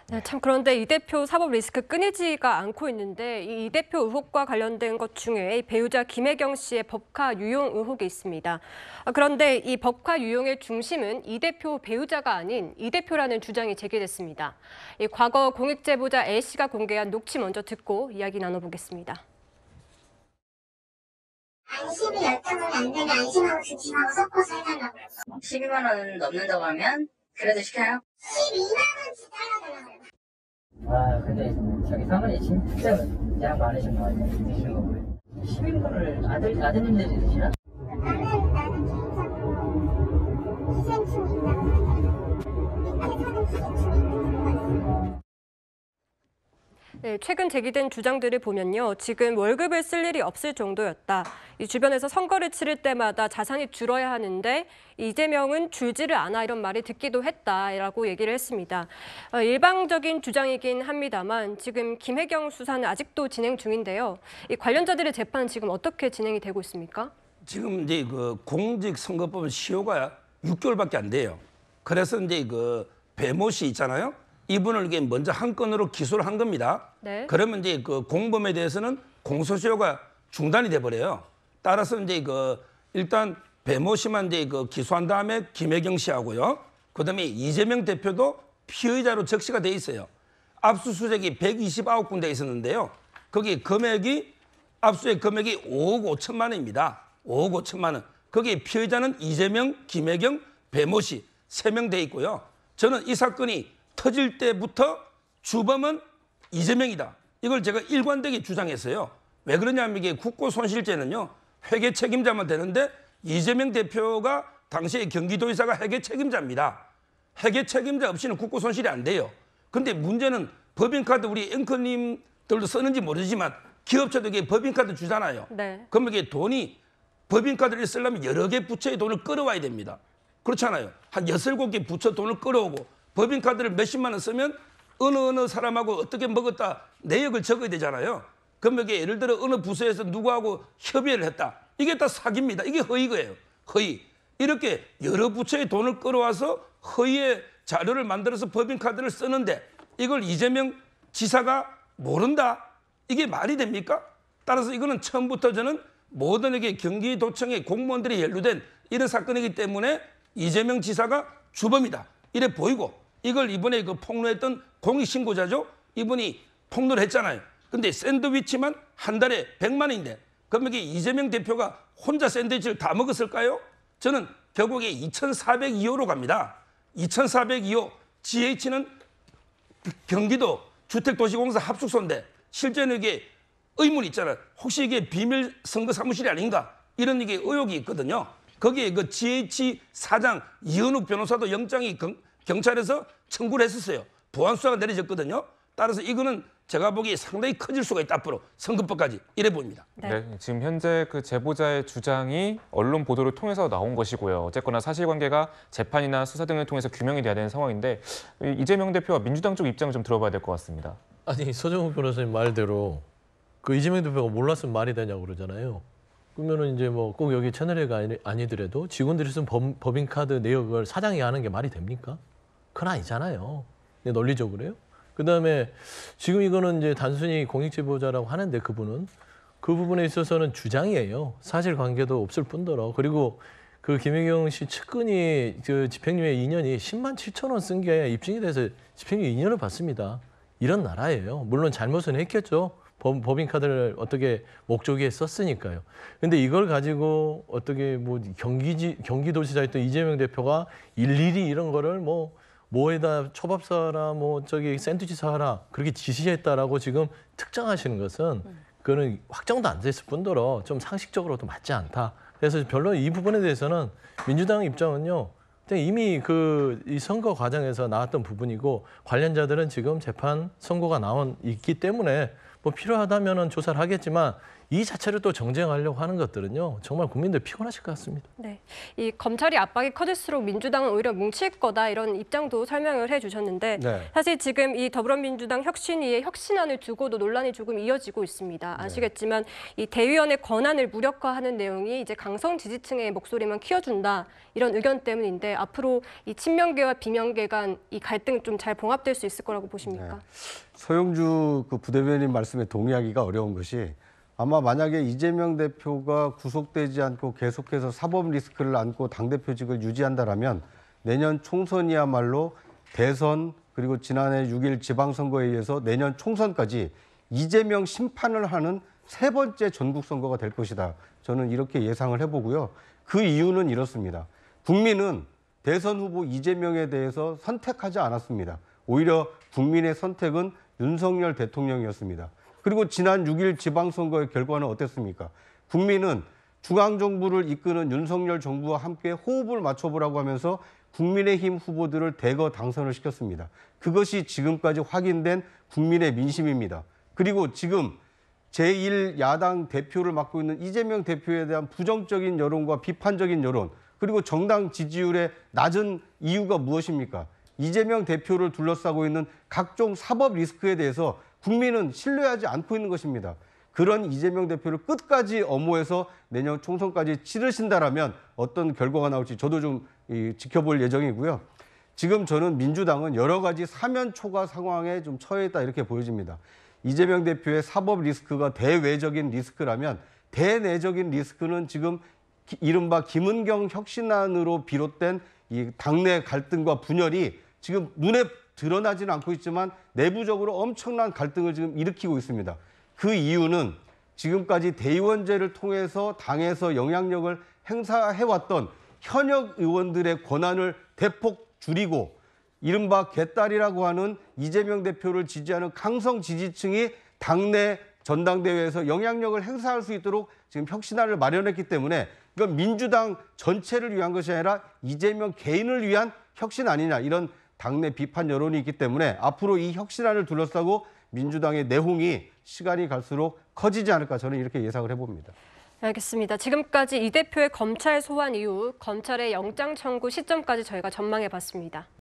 네, 참 그런데 이 대표 사법 리스크 끊이지가 않고 있는데 이 대표 의혹과 관련된 것 중에 배우자 김혜경 씨의 법카 유용 의혹이 있습니다. 그런데 이 법카 유용의 중심은 이 대표 배우자가 아닌 이 대표라는 주장이 제기됐습니다. 이 과거 공익 제보자 A 씨가 공개한 녹취 먼저 듣고 이야기 나눠보겠습니다. 안심이 였다면 안 되면 안심하고 중심하고 섞어서 해달라고. 12만 원 넘는다고 하면 그래도 시켜요? 12만 원치 달라달라고. 아, 근데 저기 사모님 진짜 양 많으신 거 아니에요? 드시는 거 보면. 11분을 아드님들이 드시나? 나는 개인적으로 기생충이 있다고 생각해요. 밑에 사는 기생충이 있는 경우가 있어요. 네, 최근 제기된 주장들을 보면요. 지금 월급을 쓸 일이 없을 정도였다. 이 주변에서 선거를 치를 때마다 자산이 줄어야 하는데 이재명은 줄지를 않아 이런 말을 듣기도 했다라고 얘기를 했습니다. 일방적인 주장이긴 합니다만 지금 김혜경 수사는 아직도 진행 중인데요. 이 관련자들의 재판은 지금 어떻게 진행이 되고 있습니까? 지금 이제 그 공직선거법 시효가 6개월밖에 안 돼요. 그래서 이제 그 배모 씨 있잖아요. 이분을 이게 먼저 한 건으로 기소를 한 겁니다. 네. 그러면 이제 그 공범에 대해서는 공소시효가 중단이 돼 버려요. 따라서 이제 그 일단 배모 씨만 이제 그 기소한 다음에 김혜경 씨하고요. 그다음에 이재명 대표도 피의자로 적시가 돼 있어요. 압수수색이 129군데 있었는데요. 거기 금액이 압수수색 금액이 5억 5천만 원입니다. 5억 5천만 원. 거기 피의자는 이재명, 김혜경, 배모 씨 3명 돼 있고요. 저는 이 사건이 터질 때부터 주범은 이재명이다. 이걸 제가 일관되게 주장했어요. 왜 그러냐면 이게 국고손실죄는요. 회계 책임자만 되는데 이재명 대표가 당시에 경기도지사가 회계 책임자입니다. 회계 책임자 없이는 국고손실이 안 돼요. 근데 문제는 법인카드 우리 앵커님들도 쓰는지 모르지만 기업체도 이게 법인카드 주잖아요. 네. 그러면 이게 돈이 법인카드를 쓰려면 여러 개 부처의 돈을 끌어와야 됩니다. 그렇잖아요. 한 6, 7개 부처 돈을 끌어오고 법인카드를 몇십만 원 쓰면 어느 사람하고 어떻게 먹었다 내역을 적어야 되잖아요. 그럼 이게 예를 들어 어느 부서에서 누구하고 협의를 했다. 이게 다 사기입니다. 이게 허위거예요. 허위. 이렇게 여러 부처의 돈을 끌어와서 허위의 자료를 만들어서 법인카드를 쓰는데 이걸 이재명 지사가 모른다? 이게 말이 됩니까? 따라서 이거는 처음부터 저는 모든 이게 경기도청의 공무원들이 연루된 이런 사건이기 때문에 이재명 지사가 주범이다. 이래 보이고 이걸 이번에 그 폭로했던 공익신고자죠. 이분이 폭로를 했잖아요. 근데 샌드위치만 한 달에 100만 원인데 그럼 이게 이재명 대표가 혼자 샌드위치를 다 먹었을까요? 저는 결국에 2,402호로 갑니다. 2,402호. GH는 경기도 주택도시공사 합숙소인데 실제는 이게 의문이 있잖아요. 혹시 이게 비밀 선거 사무실이 아닌가? 이런 이게 의혹이 있거든요. 거기에 그 GH 사장 이현욱 변호사도 영장이 경찰에서 청구를 했었어요. 보안 수사가 내려졌거든요. 따라서 이거는 제가 보기에 상당히 커질 수가 있다. 앞으로 선거법까지 이래 보입니다. 네. 네, 지금 현재 그 제보자의 주장이 언론 보도를 통해서 나온 것이고요. 어쨌거나 사실관계가 재판이나 수사 등을 통해서 규명이 돼야 되는 상황인데 이재명 대표와 민주당 쪽 입장을 좀 들어봐야 될 것 같습니다. 아니 서정욱 변호사님 말대로 그 이재명 대표가 몰랐으면 말이 되냐고 그러잖아요. 그러면은 이제 뭐 꼭 여기 채널회가 아니더라도 직원들이 쓴 법인카드 내역을 사장이 하는 게 말이 됩니까? 그건 아니잖아요. 근데 논리적으로요. 그다음에 지금 이거는 이제 단순히 공익제보자라고 하는데 그분은 그 부분에 있어서는 주장이에요. 사실관계도 없을 뿐더러 그리고 그 김혜경 씨 측근이 그 집행유예 2년이 10만 7천 원 쓴 게 입증이 돼서 집행유예 2년을 받습니다. 이런 나라예요. 물론 잘못은 했겠죠. 법인카드를 어떻게 목적에 썼으니까요. 근데 이걸 가지고 어떻게 뭐 경기도지사였던 이재명 대표가 일일이 이런 거를 뭐에다 초밥 사라, 뭐 저기 샌드위치 사라 그렇게 지시했다라고 지금 특정하시는 것은 그거는 확정도 안 됐을 뿐더러 좀 상식적으로도 맞지 않다. 그래서 별로 이 부분에 대해서는 민주당 입장은요. 이미 이 선거 과정에서 나왔던 부분이고 관련자들은 지금 재판 선고가 있기 때문에 뭐 필요하다면은 조사를 하겠지만 이 자체를 또 정쟁하려고 하는 것들은요 정말 국민들 피곤하실 것 같습니다. 네, 이 검찰이 압박이 커질수록 민주당은 오히려 뭉칠 거다 이런 입장도 설명을 해주셨는데 네. 사실 지금 이 더불어민주당 혁신위의 혁신안을 두고도 논란이 조금 이어지고 있습니다. 아시겠지만 이 대의원의 권한을 무력화하는 내용이 이제 강성 지지층의 목소리만 키워준다 이런 의견 때문인데 앞으로 이 친명계와 비명계 간 이 갈등 좀 잘 봉합될 수 있을 거라고 보십니까? 서영주 그 부대변인 말씀에 동의하기가 어려운 것이 아마 만약에 이재명 대표가 구속되지 않고 계속해서 사법 리스크를 안고 당대표직을 유지한다라면 내년 총선이야말로 대선 그리고 지난해 6일 지방선거에 의해서 내년 총선까지 이재명 심판을 하는 세 번째 전국선거가 될 것이다. 저는 이렇게 예상을 해보고요. 그 이유는 이렇습니다. 국민은 대선 후보 이재명에 대해서 선택하지 않았습니다. 오히려 국민의 선택은 윤석열 대통령이었습니다. 그리고 지난 6일 지방선거의 결과는 어땠습니까? 국민은 중앙정부를 이끄는 윤석열 정부와 함께 호흡을 맞춰보라고 하면서 국민의힘 후보들을 대거 당선을 시켰습니다. 그것이 지금까지 확인된 국민의 민심입니다. 그리고 지금 제1야당 대표를 맡고 있는 이재명 대표에 대한 부정적인 여론과 비판적인 여론, 그리고 정당 지지율의 낮은 이유가 무엇입니까? 이재명 대표를 둘러싸고 있는 각종 사법 리스크에 대해서 국민은 신뢰하지 않고 있는 것입니다. 그런 이재명 대표를 끝까지 엄호해서 내년 총선까지 치르신다라면 어떤 결과가 나올지 저도 좀 지켜볼 예정이고요. 지금 저는 민주당은 여러 가지 사면초가 상황에 좀 처해 있다 이렇게 보여집니다. 이재명 대표의 사법 리스크가 대외적인 리스크라면 대내적인 리스크는 지금 이른바 김은경 혁신안으로 비롯된 이 당내 갈등과 분열이 지금 눈에 드러나지는 않고 있지만 내부적으로 엄청난 갈등을 지금 일으키고 있습니다. 그 이유는 지금까지 대의원제를 통해서 당에서 영향력을 행사해왔던 현역 의원들의 권한을 대폭 줄이고 이른바 개딸이라고 하는 이재명 대표를 지지하는 강성 지지층이 당내 전당대회에서 영향력을 행사할 수 있도록 지금 혁신안을 마련했기 때문에 이건 민주당 전체를 위한 것이 아니라 이재명 개인을 위한 혁신 아니냐 이런 당내 비판 여론이 있기 때문에 앞으로 이 혁신안을 둘러싸고 민주당의 내홍이 시간이 갈수록 커지지 않을까 저는 이렇게 예상을 해봅니다. 알겠습니다. 지금까지 이 대표의 검찰 소환 이후 검찰의 영장 청구 시점까지 저희가 전망해봤습니다.